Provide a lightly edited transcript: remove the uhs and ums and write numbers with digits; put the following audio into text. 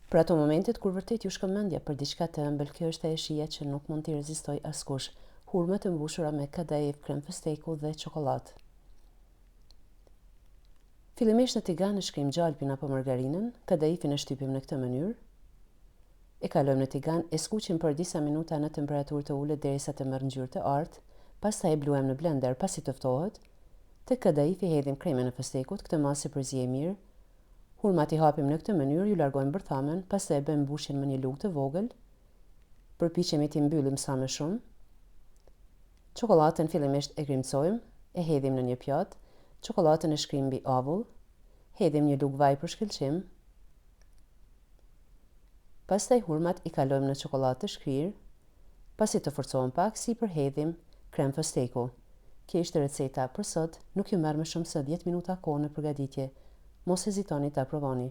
Për ato momentet kur vërtet ju shkon mendja për diçka të ëmbël, kjo është ajo shija që nuk mund t'i rezistoj askush. Hurma të mbushura me kadajif, krem fësteku dhe çokoladë. Fillimisht në tigan e shkrim gjalpin apo margarinën, kadajifin e shtypim në këtë mënyrë. E kalojmë në tigan, e skuqim për disa minuta në temperaturë të ulët derisa të marrë ngjyrë të artë, pastaj e bluajmë në blender pasi të ftohet. Te kadajifi hedhim kremen e fëstekut, këtë masë si përziej mirë. Hurmat i hapim në këtë mënyrë, ju largojmë bërthamen, pastaj e bëjmë mbushjen me një lugë të vogël. Përpiqemi t'i mbyllim sa më shumë. Çokoladën fillimisht e grimcojmë, e hedhim në një pjatë. Çokoladën e shkrim mbi avull. Hedhim një lugë vaj për shkëlqim. Pastaj hurmat i kalojmë në çokoladë të shkrirë. Pasi të forcohen pak, sipër hedhim krem fësteku. Kjo ishte receta për sot, nuk ju merr më shumë se 10 minuta kohë në përgatitje. Mos hezitoni ta provoni.